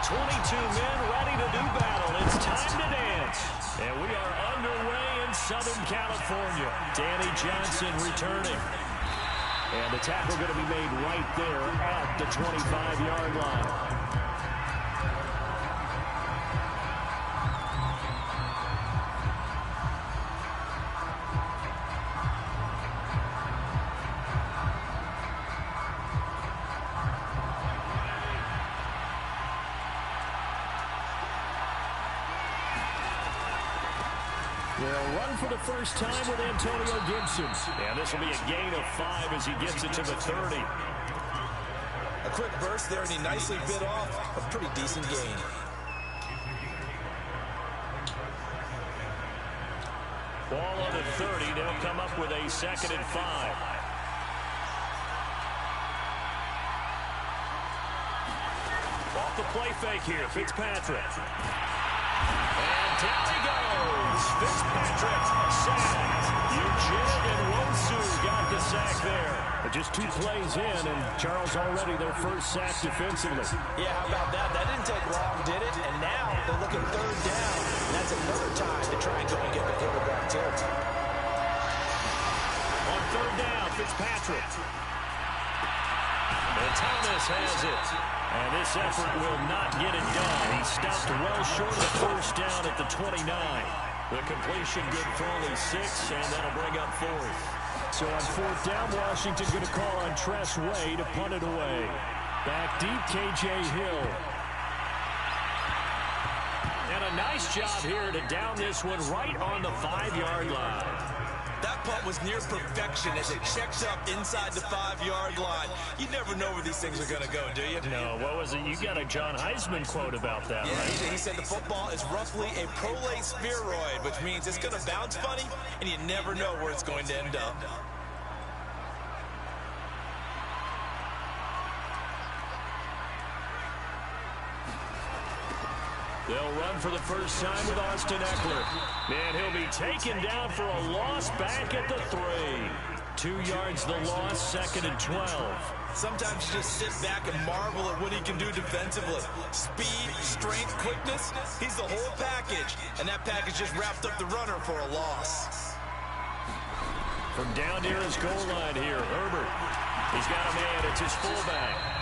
22 men ready to do battle. It's time to dance. And we are underway in Southern California. Danny Johnson returning. And the tackle going to be made right there at the 25-yard line. They'll run for the first time with Antonio Gibson. And this will be a gain of 5 as he gets it to the 30. A quick burst there, and he nicely bit off a pretty decent gain. Ball on the 30. They'll come up with a 2nd and 5. Off the play fake here, Fitzpatrick. And down he goes. Fitzpatrick sacked. Eugene and Wosu got the sack there. But just 2 plays in, and Charles already their first sack defensively. Yeah, how about that? That didn't take long, did it? And now they're looking 3rd down. And that's another time to try and go and get the quarterback tilt. On 3rd down, Fitzpatrick. And Thomas has it. And this effort will not get it done. He stopped well short of the first down at the 29. The completion good for only 6, and that'll bring up 4th. So on 4th down, Washington going to call on Tress Way to punt it away. Back deep, K.J. Hill. And a nice job here to down this one right on the 5-yard line. That punt was near perfection as it checked up inside the 5-yard line. You never know where these things are going to go, do you? No, what was it? You got a John Heisman quote about that, yeah, right? He said the football is roughly a prolate spheroid, which means it's going to bounce funny, and you never know where it's going to end up. They'll run for the first time with Austin Eckler. And he'll be taken down for a loss back at the 3. 2 yards the loss, 2nd and 12. Sometimes you just sit back and marvel at what he can do defensively. Speed, strength, quickness, he's the whole package. And that package just wrapped up the runner for a loss. From down near his goal line here, Herbert. He's got a man, it's his fullback.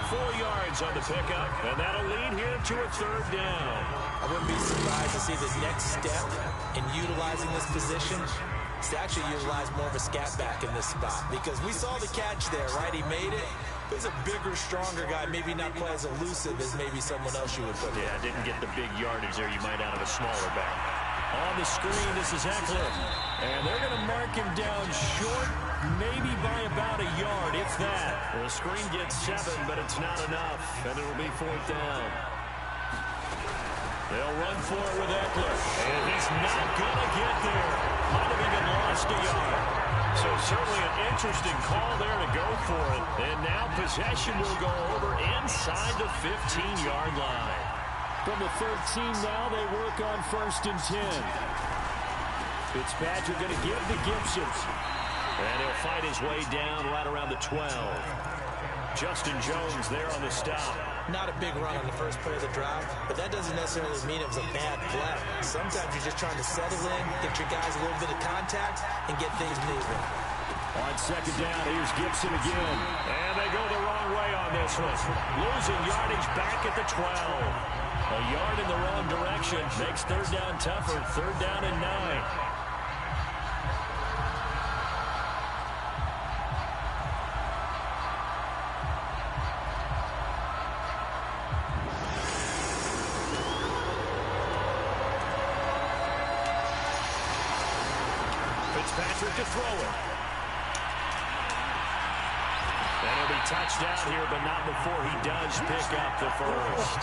4 yards on the pickup, and that'll lead here to a 3rd down. I wouldn't be surprised to see the next step in utilizing this position is to actually utilize more of a scat back in this spot, because we saw the catch there, right? He made it. He's a bigger, stronger guy, maybe not quite as elusive as maybe someone else you would put. Yeah, didn't get the big yardage there you might out of a smaller back. On the screen, this is Eckler. And they're going to mark him down short, maybe by about a yard, if that. The screen gets 7, but it's not enough. And it'll be 4th down. They'll run for it with Eckler. And he's not going to get there. Might have even lost a yard. So certainly an interesting call there to go for it. And now possession will go over inside the 15-yard line. From the 13 now, they work on 1st and 10. Fitzpatrick going to give to Gibson. And he'll fight his way down right around the 12. Justin Jones there on the stop. Not a big run on the first play of the drive, but that doesn't necessarily mean it was a bad play. Sometimes you're just trying to settle in, get your guys a little bit of contact, and get things moving. On 2nd down, here's Gibson again. And they go the wrong way on this one. Losing yardage back at the 12. A yard in the wrong direction makes 3rd down tougher. 3rd down and 9. Fitzpatrick to throw it. And he'll be touched out here, but not before he does pick up the first.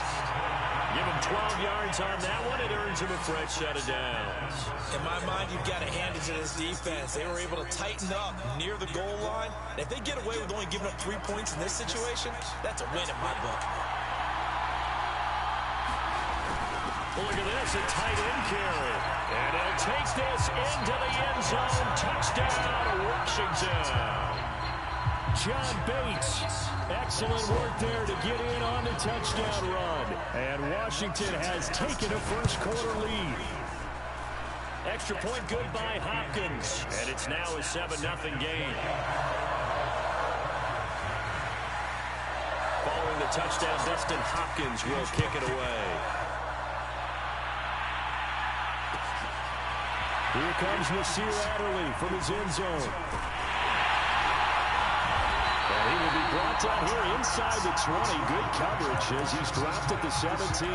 Give him 12 yards on that one. It earns him a fresh set of downs. In my mind, you've got to hand it to this defense. They were able to tighten up near the goal line. And if they get away with only giving up 3 points in this situation, that's a win in my book. Well, look at this, a tight end carry. And he'll take this into the end zone. Touchdown, Washington. John Bates. Excellent work there to get in on the touchdown run. And Washington has taken a first-quarter lead. Extra point good by Hopkins. And it's now a 7-0 game. Following the touchdown, Dustin Hopkins will kick it away. Here comes Nasir Adderley from his end zone. And he will be brought down here inside the 20. Good coverage as he's dropped at the 17.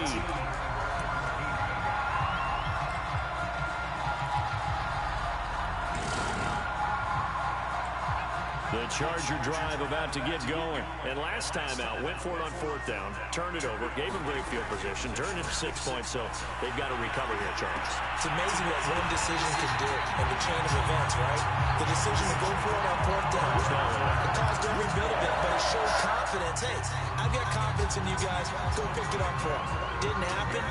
The Charger drive about to get going. And last time out, went for it on 4th down, turned it over, gave him great field position, turned it 6 points, so they've got to recover here, Chargers. It's amazing what one decision can do in the chain of events, right? The decision to go for it on 4th down. It caused them to rebuild a bit, but it showed confidence. Hey, I've got confidence in you guys. Go pick it up for them. Didn't happen.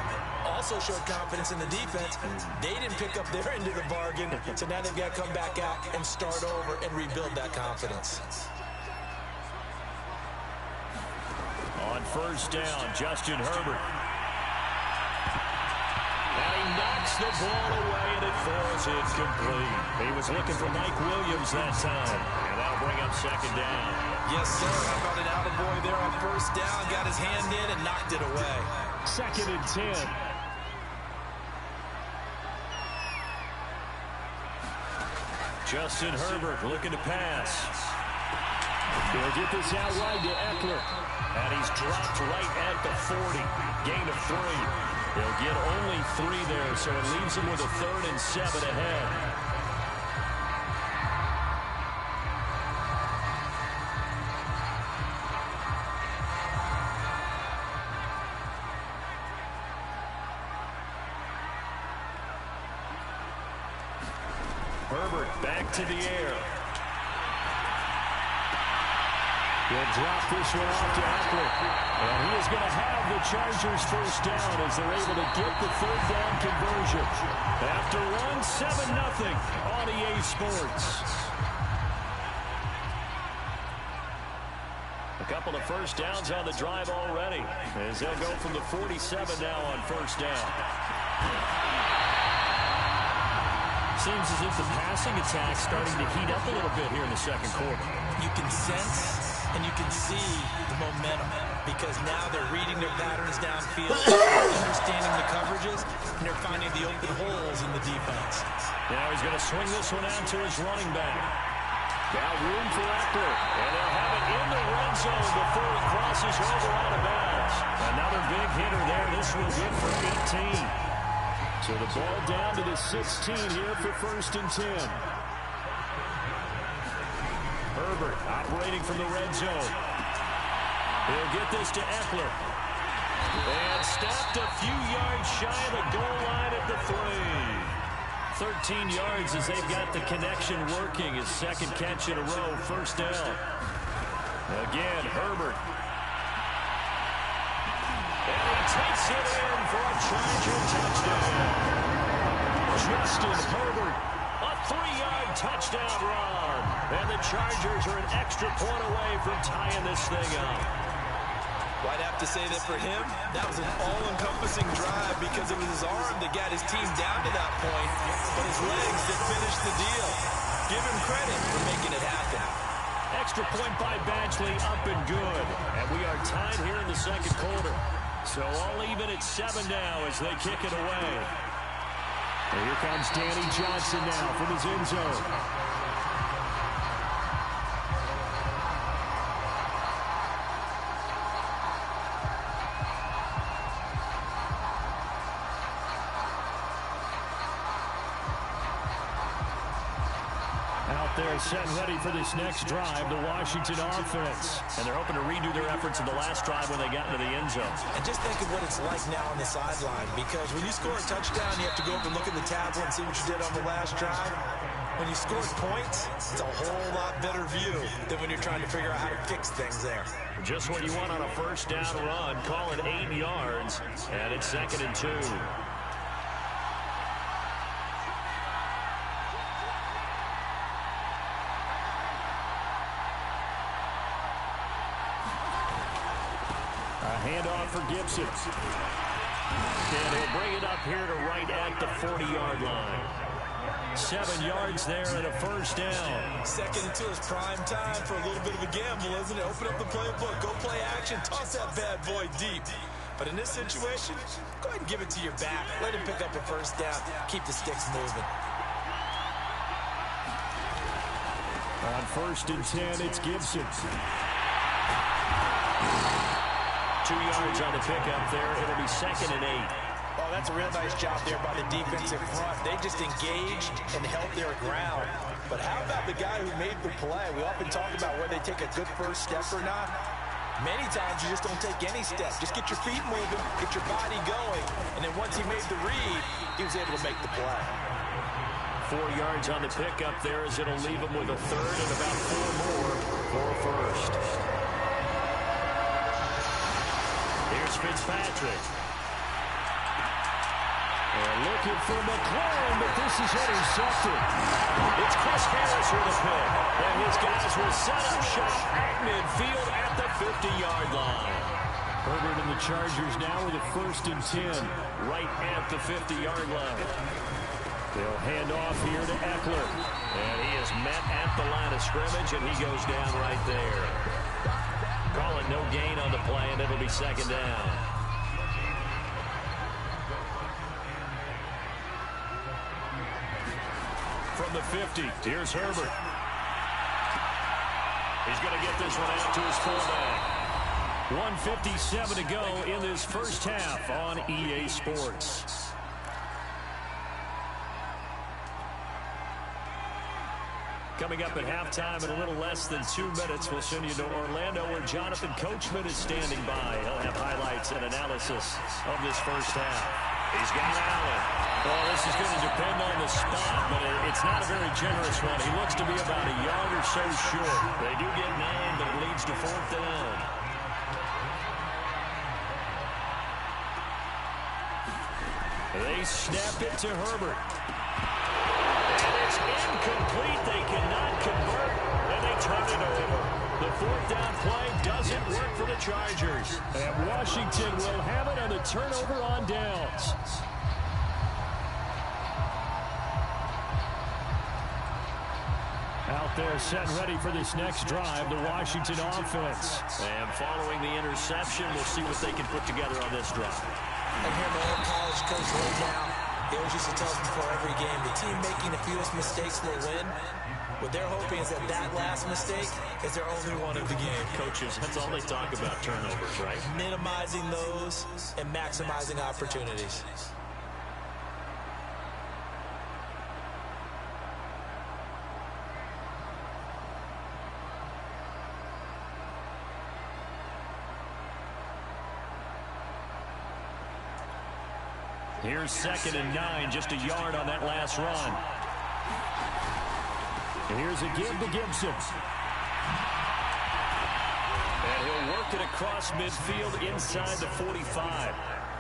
Also showed confidence in the defense. They didn't pick up their end of the bargain, so now they've got to come back out and start over and rebuild that confidence. On 1st down, Justin Herbert. And he knocks the ball away, and it falls incomplete. He was looking for Mike Williams that time, and that'll bring up 2nd down. Yes, sir. How about an attaboy there on 1st down? Got his hand in and knocked it away. 2nd and 10. Justin Herbert looking to pass. He'll get this out wide to Eckler. And he's dropped right at the 40. Gain of 3. He'll get only 3 there, so it leaves him with a 3rd and 7 ahead. Herbert back to the air. He'll drop this one off to Eckler. And he is going to have the Chargers 1st down as they're able to get the 3rd down conversion. After one, 7-0 on EA Sports. A couple of 1st downs on the drive already, as they'll go from the 47 now on 1st down. Seems as if the passing attack's starting to heat up a little bit here in the 2nd quarter. You can sense and you can see the momentum because now they're reading their patterns downfield, understanding the coverages, and they're finding the open holes in the defense. Now he's going to swing this one out to his running back. Got room for Eckler, and they'll have it in the red zone before he crosses over out of bounds. Another big hitter there. This will get for 18. So the ball down to the 16 here for 1st and 10. Herbert operating from the red zone. He'll get this to Eckler. And stopped a few yards shy of the goal line at the 3. 13 yards as they've got the connection working. His 2nd catch in a row, 1st down. Again, Herbert. And he takes it in for a Charger touchdown. Justin Herbert, a 3-yard touchdown run. And the Chargers are an extra point away from tying this thing up. Well, I'd have to say that for him, that was an all-encompassing drive because it was his arm that got his team down to that point, but his legs that finished the deal. Give him credit for making it happen. Extra point by Badgley, up and good. And we are tied here in the 2nd quarter. So all even at 7 now as they kick it away. And here comes Danny Johnson now from his end zone. They're set ready for this next drive, the Washington offense. And they're hoping to redo their efforts in the last drive when they got into the end zone. And just think of what it's like now on the sideline, because when you score a touchdown, you have to go up and look at the tablet and see what you did on the last drive. When you score points, it's a whole lot better view than when you're trying to figure out how to fix things there. Just what you want on a 1st down run. Call it 8 yards, and it's 2nd and 2. handoff for Gibson. And he'll bring it up here to right at the 40-yard line. 7 yards there and a first down. Second and 2 is prime time for a little bit of a gamble, isn't it? Open up the playbook, go play action, toss that bad boy deep. But in this situation, go ahead and give it to your back. Let him pick up a first down. Keep the sticks moving. On 1st and 10, it's Gibson. 2 yards on the pickup there. It'll be 2nd and 8. Oh, that's a real nice job there by the defensive front. They just engaged and held their ground. But how about the guy who made the play? We often talk about whether they take a good first step or not. Many times you just don't take any step. Just get your feet moving, get your body going. And then once he made the read, he was able to make the play. 4 yards on the pickup there as it'll leave him with a third and about 4 more for a first. Here's Fitzpatrick. And looking for McLaurin, but this is intercepted. It's Chris Harris with a pick. And his guys will set up shop at midfield at the 50-yard line. Herbert and the Chargers now with a 1st and 10 right at the 50-yard line. They'll hand off here to Eckler. And he is met at the line of scrimmage, and he goes down right there. Call it no gain on the play, and it'll be 2nd down. From the 50, here's Herbert. He's going to get this one out to his fullback. 1:57 to go in this first half on EA Sports. Coming up at halftime in a little less than 2 minutes, we'll send you to Orlando where Jonathan Coachman is standing by. He'll have highlights and analysis of this first half. He's got Allen. Well, this is going to depend on the spot, but it's not a very generous one. He looks to be about a yard or so short. They do get 9, but it leads to 4th down. They snap it to Herbert. And it's incomplete. They cannot convert, and they turn it over. The 4th down play doesn't work for the Chargers. And Washington will have it on the turnover on downs. Out there set and ready for this next drive, the Washington offense. And following the interception, we'll see what they can put together on this drive. I hear my old college coach right now. He always used to tell us before every game, the team making the fewest mistakes will win. What they're hoping is that last mistake is their only one of the game. Coaches, that's all they talk about, turnovers, right? Minimizing those and maximizing opportunities. Here's 2nd and 9, just a yard on that last run. And here's a give to Gibson. And he'll work it across midfield inside the 45.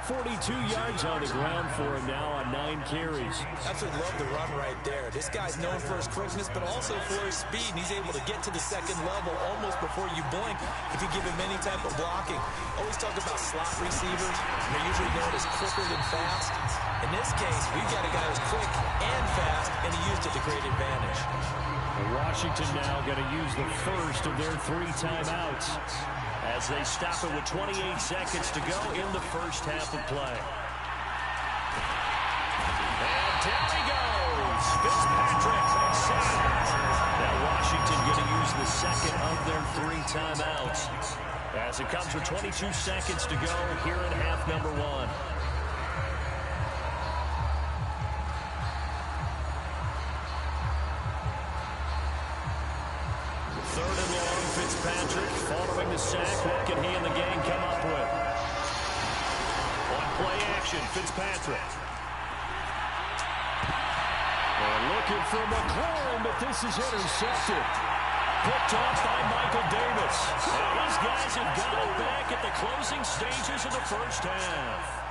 42 yards on the ground for him now on 9 carries. Absolutely love the run right there. This guy's known for his quickness, but also for his speed. And he's able to get to the 2nd level almost before you blink if you give him any type of blocking. Always talk about slot receivers. They're usually known as quicker than fast. In this case, we've got a guy who's quick and fast, and he used it to great advantage. And Washington now going to use the first of their 3 timeouts as they stop it with 28 seconds to go in the first half of play. And down he goes. Fitzpatrick sacked. Now Washington going to use the second of their 3 timeouts as it comes with 22 seconds to go here in half number 1. Fitzpatrick following the sack. What can he and the gang come up with? On play action, Fitzpatrick. And looking for McLaurin, but this is intercepted. Picked off by Michael Davis. And these guys have got it back at the closing stages of the first half.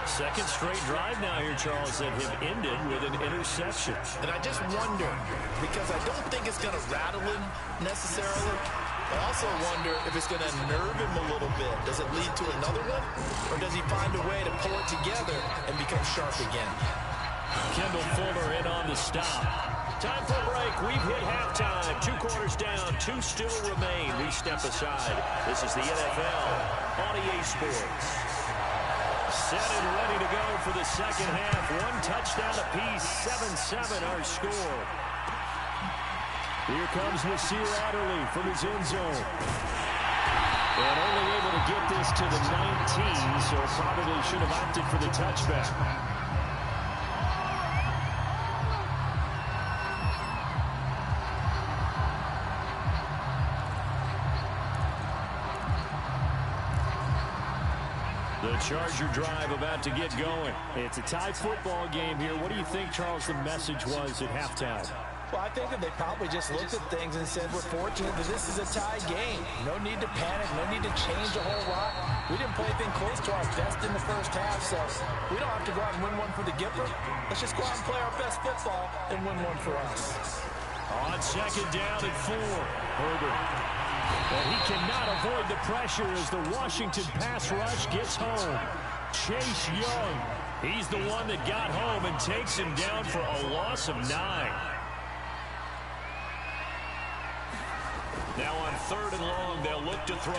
Second straight drive now here, Charles, that have ended with an interception. And I just wonder, because I don't think it's going to rattle him necessarily, I also wonder if it's going to nerve him a little bit. Does it lead to another one? Or does he find a way to pull it together and become sharp again? Kendall Fuller in on the stop. Time for a break. We've hit halftime. 2 quarters down. 2 still remain. We step aside. This is the NFL on EA Sports. Set and ready to go for the second half. 1 touchdown apiece. 7-7 our score. Here comes Nasir Adderley from his end zone. And only able to get this to the 19, so probably should have opted for the touchback. The Charger drive about to get going. It's a tie football game here. What do you think, Charles, the message was at halftime? Well, I think that they probably just looked at things and said, we're fortunate that this is a tie game. No need to panic, no need to change a whole lot. We didn't play anything close to our best in the first half, so we don't have to go out and win one for the Gipper. Let's just go out and play our best football and win one for us. On second down and 4, Herbert. And he cannot avoid the pressure as the Washington pass rush gets home. Chase Young, he's the one that got home and takes him down for a loss of 9. Now on 3rd and long, they'll look to throw. A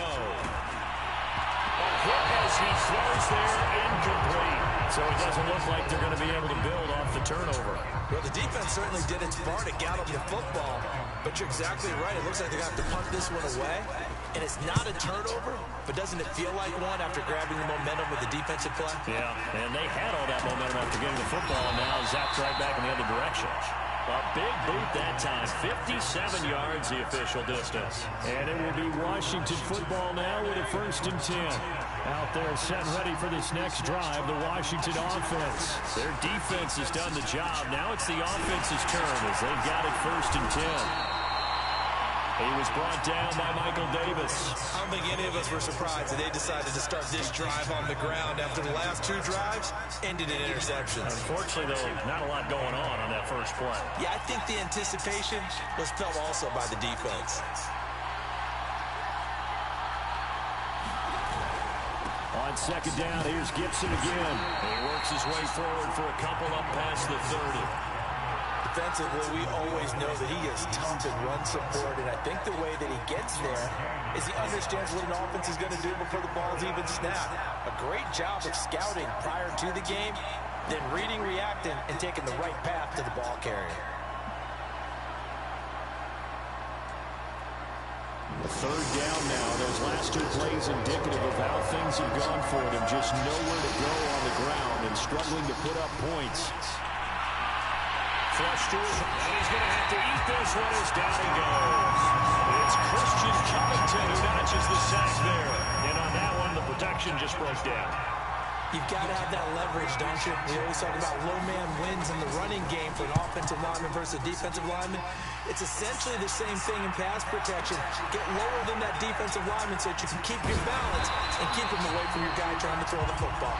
hit as he throws there, incomplete. So it doesn't look like they're going to be able to build off the turnover. Well, the defense certainly did its part to gallop the football. But you're exactly right. It looks like they're going to have to punt this one away. And it's not a turnover, but doesn't it feel like one after grabbing the momentum with the defensive play? Yeah, and they had all that momentum after getting the football, and now zapped right back in the other direction. A big boot that time, 57 yards the official distance. And it will be Washington football now with a 1st and 10. Out there set and ready for this next drive, the Washington offense. Their defense has done the job. Now it's the offense's turn as they've got it 1st and 10. He was brought down by Michael Davis. I don't think any of us were surprised that they decided to start this drive on the ground after the last 2 drives ended in interceptions. Unfortunately, though, not a lot going on that first play. Yeah, I think the anticipation was felt also by the defense. On second down, here's Gibson again. He works his way forward for a couple up past the 30. Defensively, we always know that he is tough in run support, and I think the way that he gets there is he understands what an offense is going to do before the ball's even snapped. A great job of scouting prior to the game, then reading, reacting, and taking the right path to the ball carrier. 3rd down now. Those last 2 plays indicative of how things have gone for them. Just nowhere to go on the ground and struggling to put up points. Flush to his, and he's going to have to eat this one as down he goes. It's Christian Covington who notches the sack there. And on that one, the protection just broke down. You've got to have that leverage, don't you? We always talk about low man wins in the running game for an offensive lineman versus a defensive lineman. It's essentially the same thing in pass protection. Get lower than that defensive lineman so that you can keep your balance and keep him away from your guy trying to throw the football.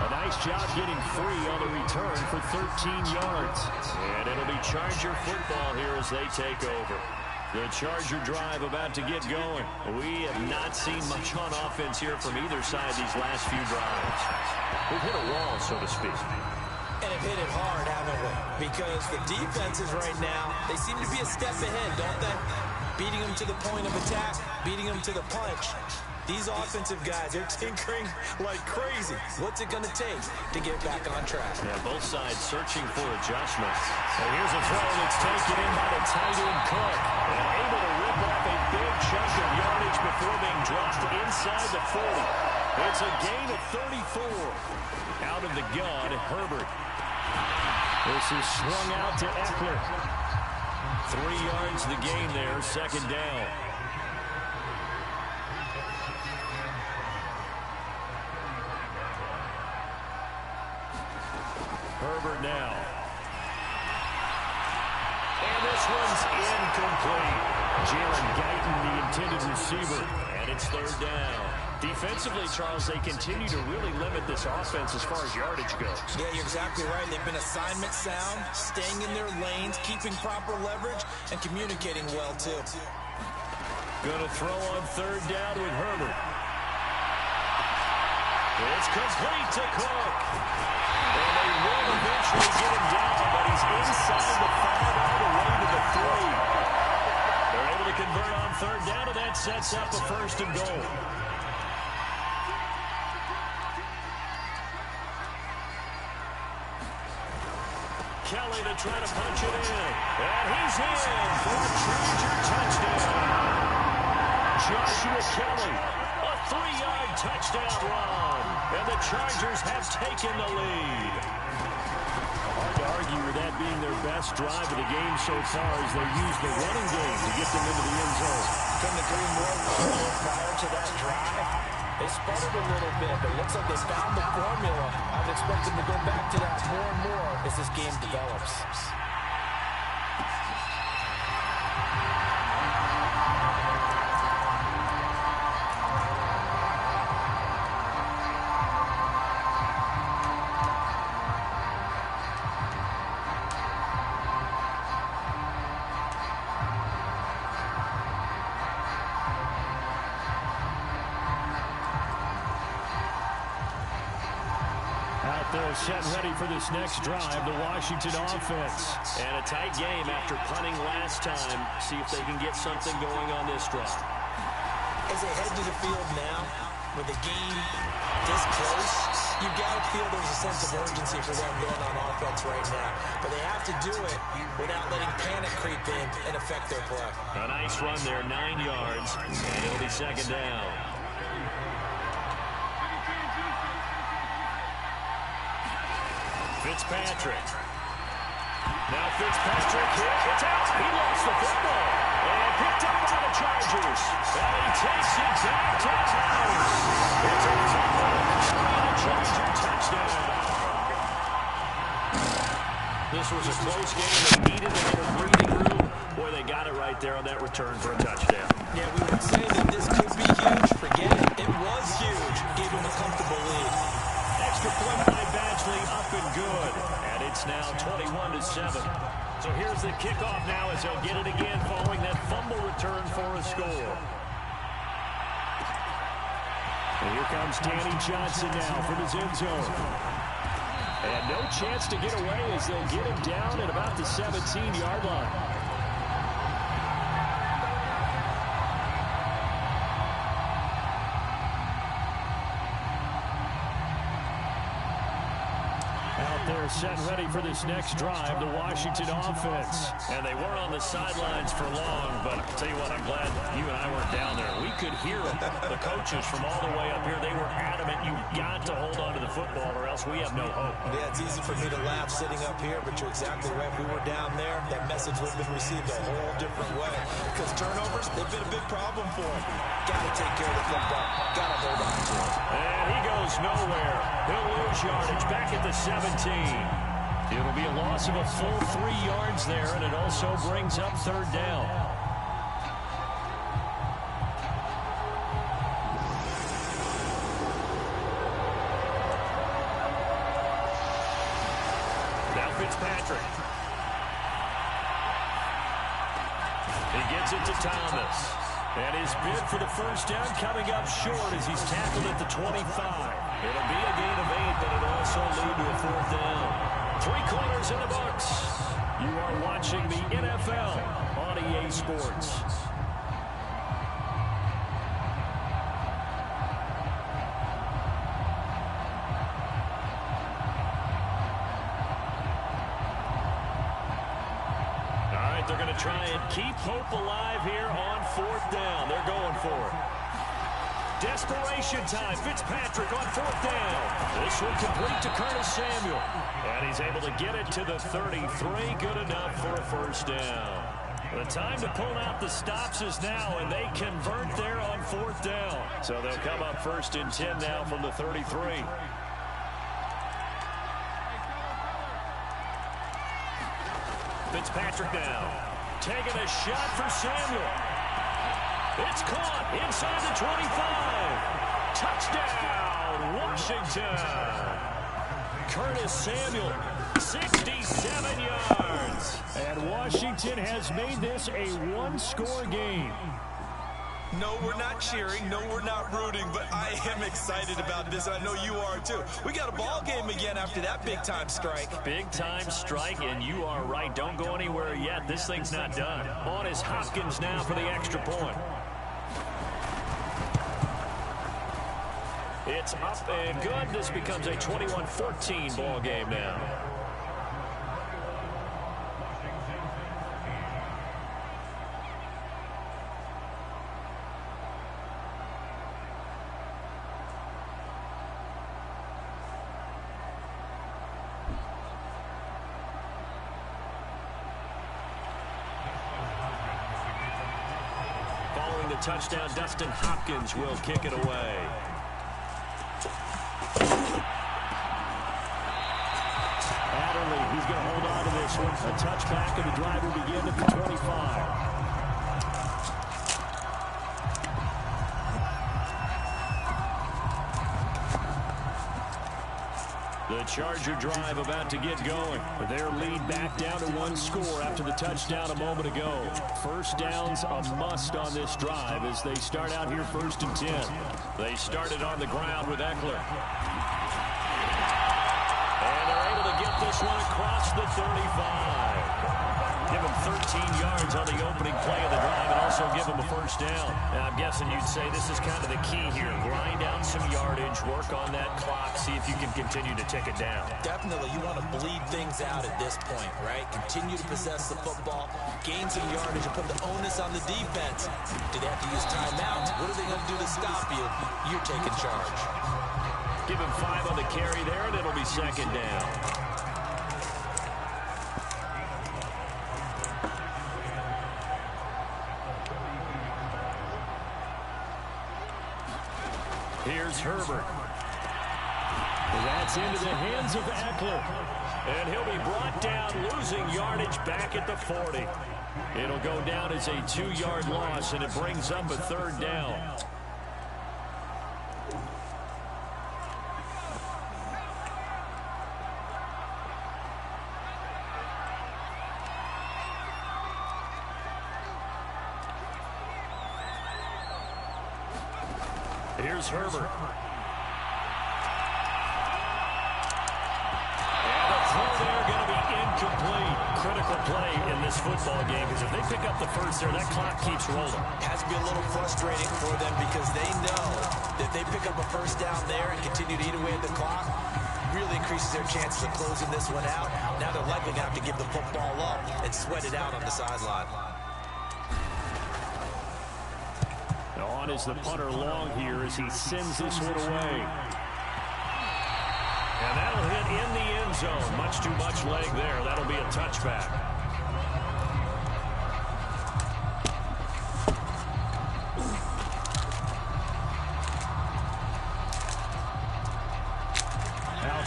A nice job getting free on the return for 13 yards. And it'll be Charger football here as they take over. The Charger drive about to get going. We have not seen much on offense here from either side these last few drives. We've hit a wall, so to speak. And have hit it hard, haven't we? Because the defenses right now, they seem to be a step ahead, don't they? Beating them to the point of attack, beating them to the punch. These offensive guys, they're tinkering like crazy. What's it going to take to get back on track? Yeah, both sides searching for adjustments. And here's a throw that's taken in by the tight end Cook. And able to rip off a big chunk of yardage before being dropped inside the 40. It's a gain of 34. Out of the gun, Herbert. This is swung out to Eckler. 3 yards the gain there, 2nd down. Herbert now. And this one's incomplete. Jalen Guyton, the intended receiver. And it's 3rd down. Defensively, Charles, they continue to really limit this offense as far as yardage goes. Yeah, you're exactly right. They've been assignment sound, staying in their lanes, keeping proper leverage, and communicating well, too. Going to throw on third down with Herbert. It's complete to Cook. And they will eventually get him down, but he's inside the 5 all the way to the 3. They're able to convert on third down, and that sets up a first and goal. Kelly to try to punch it in. And he's in for a Charger touchdown. Joshua Kelly, a 3-yard touchdown run. And the Chargers have taken the lead. Hard to argue with that being their best drive of the game so far as they use the running game to get them into the end zone. Couldn't agree more. Prior to that drive, they sputtered a little bit, but it looks like they found the formula. I'd expect them to go back to that more and more as this game develops. They're set ready for this next drive, the Washington offense. And a tight game after punting last time. See if they can get something going on this drive. As they head to the field now, with the game this close, you've got to feel there's a sense of urgency for them going on offense right now. But they have to do it without letting panic creep in and affect their play. A nice run there, 9 yards, and it'll be second down. Fitzpatrick. Now Fitzpatrick here. It's out. He lost the football. And picked up by the Chargers. And he takes it back to the house. It's a Charger touchdown. This was a close game. They needed a little breathing room. Boy, they got it right there on that return for a touchdown. Yeah, we would say that this could be huge. Forget it. It was huge. Gave him a comfortable lead. Extra point by Badgley, up and good. And it's now 21-7. So here's the kickoff now as they'll get it again following that fumble return for a score. And here comes Danny Johnson now from his end zone. And no chance to get away as they'll get him down at about the 17-yard line. They're set ready for this next drive, the Washington offense. And they were on the sidelines for long, but I'll tell you what, I'm glad you and I weren't down there. We could hear them. The coaches from all the way up here, they were adamant. You've got to hold on to the football or else we have no hope. Yeah, it's easy for me to laugh sitting up here, but you're exactly right. If we were down there, that message would have been received a whole different way. Because turnovers, they've been a big problem for them. Got to take care of the football. Got to hold on to it. And he goes nowhere. He'll lose yardage back at the 17. It'll be a loss of a full 3 yards there, and it also brings up third down. Now Fitzpatrick. He gets it to Thomas. And his bid for the first down coming up short as he's tackled at the 25. It'll be a gain of 8, but it'll also lead to a fourth down. 3 quarters in the books. You are watching the NFL on EA Sports. All right, they're going to try and keep hope alive here on fourth down. They're going for it. Desperation time. Fitzpatrick on fourth down. This one complete to Curtis Samuel. And he's able to get it to the 33. Good enough for a first down. The time to pull out the stops is now, and they convert there on fourth down. So they'll come up first and 10 now from the 33. Fitzpatrick now. Taking a shot for Samuel. It's caught inside the 25. Touchdown, Washington. Curtis Samuel, 67 yards. And Washington has made this a one-score game. No, we're not cheering. No, we're not rooting. But I am excited about this. I know you are, too. We got a ball game again after that big-time strike. Big-time strike, and you are right. Don't go anywhere yet. This thing's not done. On is Hopkins now for the extra point. It's up and good. This becomes a 21-14 ball game now. Following the touchdown, Dustin Hopkins will kick it away. He's going to hold on to this one. A touchback, and the drive will begin at the 25. The Charger drive about to get going. Their lead back down to one score after the touchdown a moment ago. First down's a must on this drive as they start out here 1st and 10. They started on the ground with Eckler. And they're able to get this one across the 35. Give him 13 yards on the opening play of the drive and also give him a first down. Now, I'm guessing you'd say this is kind of the key here. Grind down some yardage, work on that clock, see if you can continue to tick it down. Definitely, you want to bleed things out at this point, right? Continue to possess the football, gain some yardage, and put the onus on the defense. Do they have to use timeouts? What are they going to do to stop you? You're taking charge. Give him 5 on the carry there, and it'll be second down. Here's Herbert. That's into the hands of Eckler. And he'll be brought down, losing yardage back at the 40. It'll go down as a 2-yard loss, and it brings up a third down. Here's Herbert. And the throw there going to be incomplete. Critical play in this football game because if they pick up the first there, that clock keeps rolling. Has to be a little frustrating for them because they know that they pick up a first down there and continue to eat away at the clock, really increases their chances of closing this one out. Now they're likely going to have to give the football up and sweat it out on the sideline. On is the punter long here as he sends this one away. And that'll hit in the end zone. Much too much leg there. That'll be a touchback.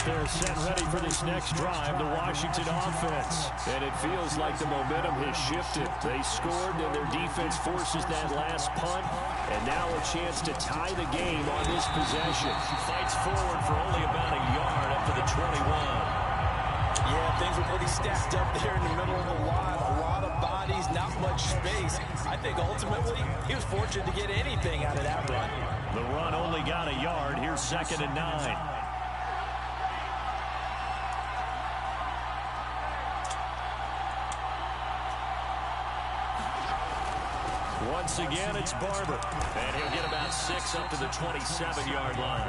They're set ready for this next drive, the Washington offense. And it feels like the momentum has shifted. They scored, and their defense forces that last punt. And now a chance to tie the game on this possession. Fights forward for only about a yard up to the 21. Yeah, things were pretty stacked up there in the middle of the line. A lot of bodies, not much space. I think ultimately he was fortunate to get anything out of that run. The run only got a yard. Here's 2nd and 9. Once again, it's Barber. And he'll get about 6 up to the 27-yard line.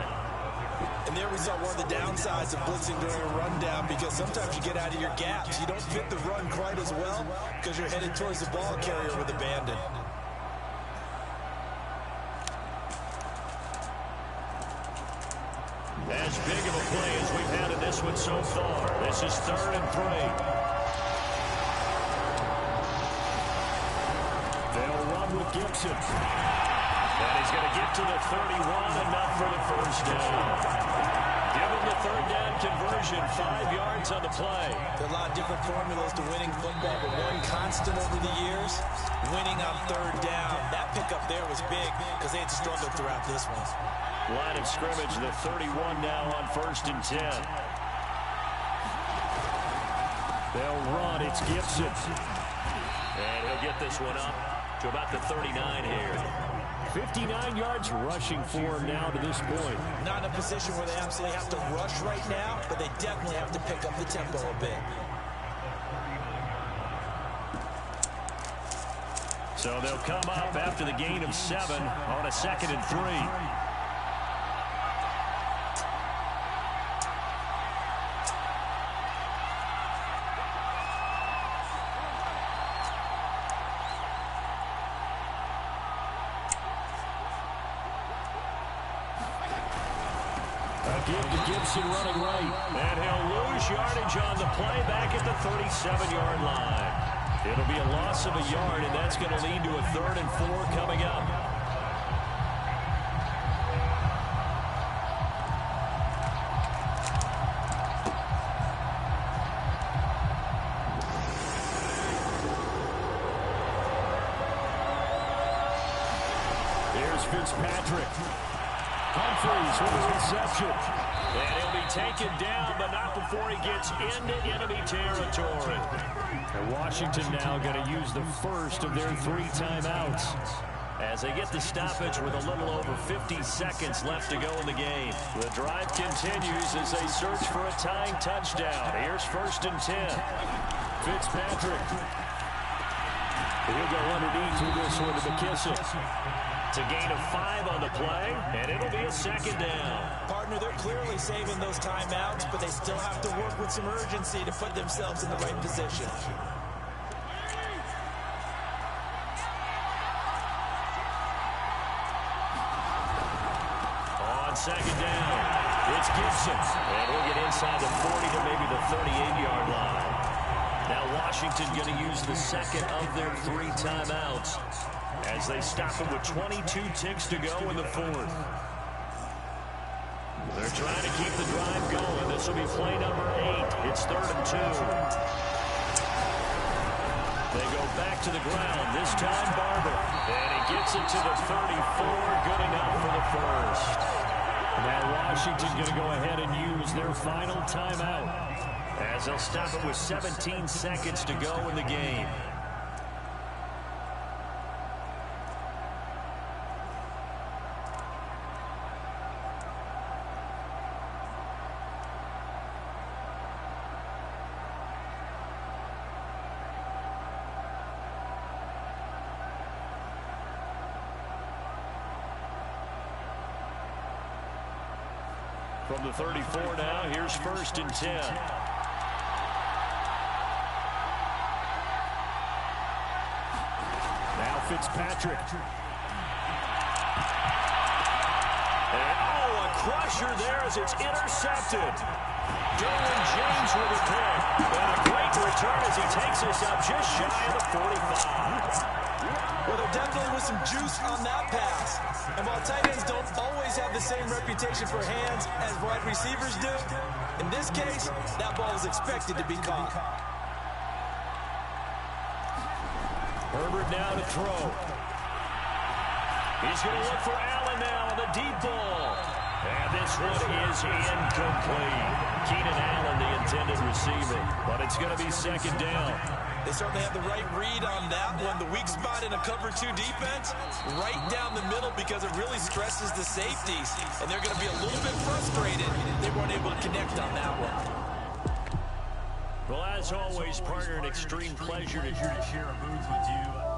And there we saw one of the downsides of blitzing during a rundown because sometimes you get out of your gaps. You don't fit the run quite as well because you're headed towards the ball carrier with abandon. As big of a play as we've had in this one so far. This is 3rd and 3. Gibson. And he's going to get to the 31, enough for the first down. Give him the 3rd down conversion, 5 yards on the play. There are a lot of different formulas to winning football, but one constant over the years, winning on 3rd down. That pickup there was big because they had struggled throughout this one. Line of scrimmage, the 31 now on 1st and 10. They'll run, it's Gibson. And he'll get this one up to about the 39 here. 59 yards rushing for him now to this point. Not in a position where they absolutely have to rush right now, but they definitely have to pick up the tempo a bit. So they'll come up after the gain of 7 on a 2nd and 3. Give to Gibson running right. And he'll lose yardage on the play back at the 37-yard line. It'll be a loss of a yard, and that's going to lead to a 3rd and 4 coming up. Here's Fitzpatrick. Humphreys with his reception. And he'll be taken down, but not before he gets into enemy territory. And Washington now going to use the first of their 3 timeouts as they get the stoppage with a little over 50 seconds left to go in the game. The drive continues as they search for a tying touchdown. Here's 1st and 10. Fitzpatrick. He'll go underneath with this one to McKissick. It's a gain of 5 on the play, and it'll be a 2nd down. Partner, they're clearly saving those timeouts, but they still have to work with some urgency to put themselves in the right position. On 2nd down, it's Gibson. And we'll get inside the 40 to maybe the 38-yard line. Now Washington going to use the 2nd of their 3 timeouts as they stop him with 22 ticks to go in the 4th. They're trying to keep the drive going. This will be play number 8. It's 3rd and 2. They go back to the ground. This time Barber. And he gets it to the 34. Good enough for the 1st. Now Washington going to go ahead and use their final timeout as they'll stop it with 17 seconds to go in the game. From the 34 now, here's 1st and 10. Now Fitzpatrick. And a crusher there as it's intercepted. Derwin James with a pick. And a great return as he takes us up just shy of the 45. Well, there definitely was some juice on that pass. And while tight ends don't always have the same reputation for hands as wide receivers do, in this case, that ball was expected to be caught. Herbert now to throw. He's going to look for Allen now on the deep ball. And this one is incomplete. Keenan Allen, the intended receiver. But it's going to be 2nd down. They certainly have the right read on that one. The weak spot in a cover 2 defense, right down the middle because it really stresses the safeties. And they're going to be a little bit frustrated they weren't able to connect on that one. Well, as always, partner, an extreme pleasure to share a booth with you.